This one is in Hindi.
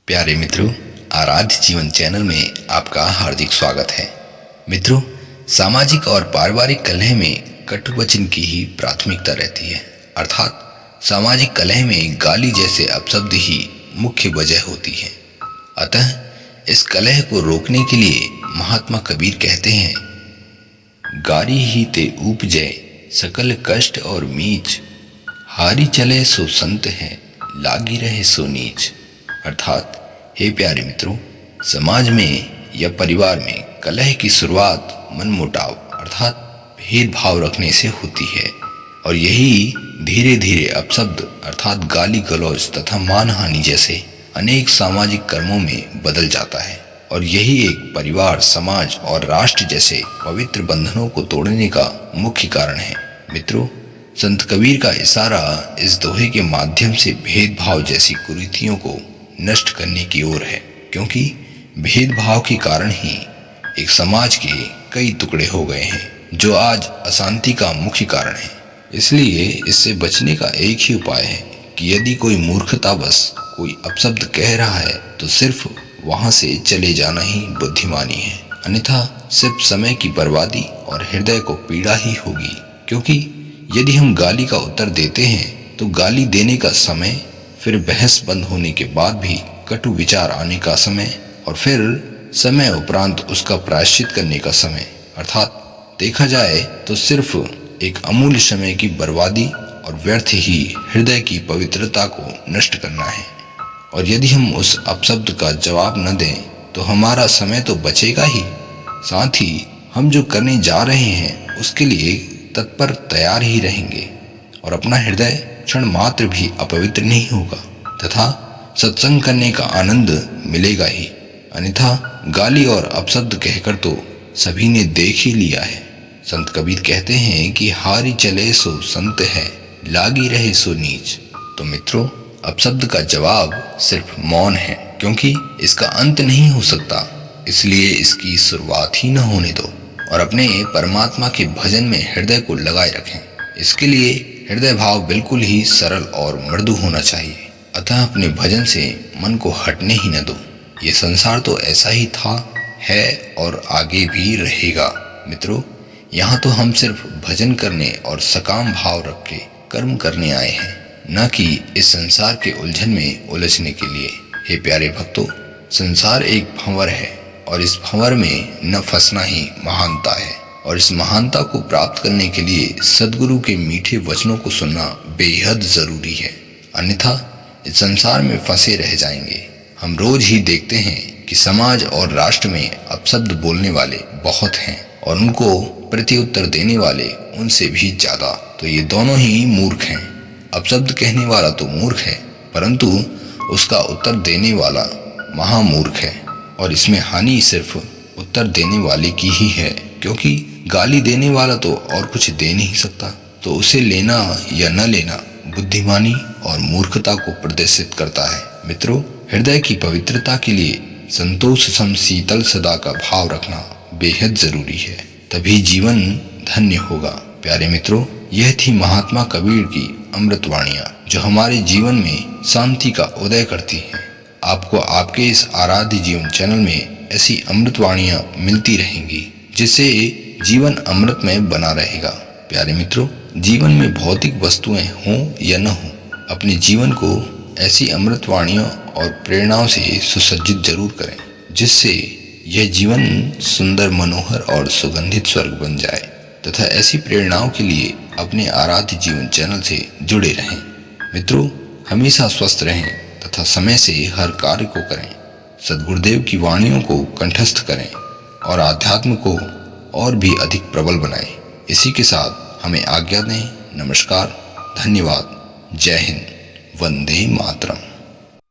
प्यारे मित्रों, आराध्य जीवन चैनल में आपका हार्दिक स्वागत है। मित्रों, सामाजिक और पारिवारिक कलह में कटुवचन की ही प्राथमिकता रहती है, अर्थात सामाजिक कलह में गाली जैसे अपशब्द ही मुख्य वजह होती है। अतः इस कलह को रोकने के लिए महात्मा कबीर कहते हैं, गारी ही ते उपजै सकल कष्ट और मीच, हारी चले सो संत है लागी रहे सो नीच। अर्थात हे प्यारे मित्रों, समाज में या परिवार में कलह की शुरुआत मनमुटाव अर्थात भेदभाव रखने से होती है और यही धीरे धीरे अपशब्द अर्थात गाली गलौज तथा मानहानि जैसे अनेक सामाजिक कर्मों में बदल जाता है और यही एक परिवार, समाज और राष्ट्र जैसे पवित्र बंधनों को तोड़ने का मुख्य कारण है। मित्रों, संत कबीर का इशारा इस दोहे के माध्यम से भेदभाव जैसी कुरीतियों को नष्ट करने की ओर है, क्योंकि भेदभाव के कारण ही एक समाज के कई टुकड़े हो गए हैं जो आज अशांति का मुख्य कारण है। इसलिए इससे बचने का एक ही उपाय है कि यदि कोई मूर्खतावश कोई अपशब्द कह रहा है तो सिर्फ वहां से चले जाना ही बुद्धिमानी है, अन्यथा सिर्फ समय की बर्बादी और हृदय को पीड़ा ही होगी। क्योंकि यदि हम गाली का उत्तर देते हैं तो गाली देने का समय, फिर बहस बंद होने के बाद भी कटु विचार आने का समय और फिर समय उपरांत उसका प्रायश्चित करने का समय, अर्थात देखा जाए तो सिर्फ एक अमूल्य समय की बर्बादी और व्यर्थ ही हृदय की पवित्रता को नष्ट करना है। और यदि हम उस अपशब्द का जवाब न दें तो हमारा समय तो बचेगा ही, साथ ही हम जो करने जा रहे हैं उसके लिए तत्पर तैयार ही रहेंगे और अपना हृदय क्षण मात्र भी अपवित्र नहीं होगा तथा सत्संग करने का आनंद मिलेगा ही। अन्यथा गाली और अपशब्द कहकर तो सभी ने देख ही लिया है। संत कबीर कहते हैं कि हारी चले सो संत है लागी रहे सो नीच। तो मित्रों, अपशब्द का जवाब सिर्फ मौन है, क्योंकि इसका अंत नहीं हो सकता, इसलिए इसकी शुरुआत ही न होने दो और अपने परमात्मा के भजन में हृदय को लगाए रखें। इसके लिए हृदय भाव बिल्कुल ही सरल और मृदु होना चाहिए। अतः अपने भजन से मन को हटने ही न दो। ये संसार तो ऐसा ही था, है और आगे भी रहेगा। मित्रों, यहाँ तो हम सिर्फ भजन करने और सकाम भाव रख के कर्म करने आए हैं, न कि इस संसार के उलझन में उलझने के लिए। हे प्यारे भक्तों, संसार एक भंवर है और इस भंवर में न फंसना ही महानता है और इस महानता को प्राप्त करने के लिए सद्गुरु के मीठे वचनों को सुनना बेहद जरूरी है, अन्यथा इस संसार में फंसे रह जाएंगे। हम रोज ही देखते हैं कि समाज और राष्ट्र में अपशब्द बोलने वाले बहुत हैं और उनको प्रत्युत्तर देने वाले उनसे भी ज्यादा। तो ये दोनों ही मूर्ख हैं। अपशब्द कहने वाला तो मूर्ख है, परंतु उसका उत्तर देने वाला महामूर्ख है और इसमें हानि सिर्फ उत्तर देने वाले की ही है, क्योंकि गाली देने वाला तो और कुछ दे नहीं सकता। तो उसे लेना या न लेना बुद्धिमानी और मूर्खता को प्रदर्शित करता है। मित्रों, हृदय की पवित्रता के लिए संतोष सम शीतल सदा का भाव रखना बेहद जरूरी है, तभी जीवन धन्य होगा। प्यारे मित्रों, यह थी महात्मा कबीर की अमृतवाणियां जो हमारे जीवन में शांति का उदय करती हैं। आपको आपके इस आराध्य जीवन चैनल में ऐसी अमृतवाणियां मिलती रहेंगी जिससे जीवन अमृतमय बना रहेगा। प्यारे मित्रों, जीवन में भौतिक वस्तुएं हों या न हों, अपने जीवन को ऐसी अमृतवाणियों और प्रेरणाओं से सुसज्जित जरूर करें जिससे यह जीवन सुंदर, मनोहर और सुगंधित स्वर्ग बन जाए। तथा ऐसी प्रेरणाओं के लिए अपने आराध्य जीवन चैनल से जुड़े रहें। मित्रों, हमेशा स्वस्थ रहें तथा समय से हर कार्य को करें, सद्गुरुदेव की वाणियों को कंठस्थ करें और आध्यात्म को और भी अधिक प्रबल बनाएं। इसी के साथ हमें आज्ञा दें। नमस्कार, धन्यवाद, जय हिंद, वंदे मातरम।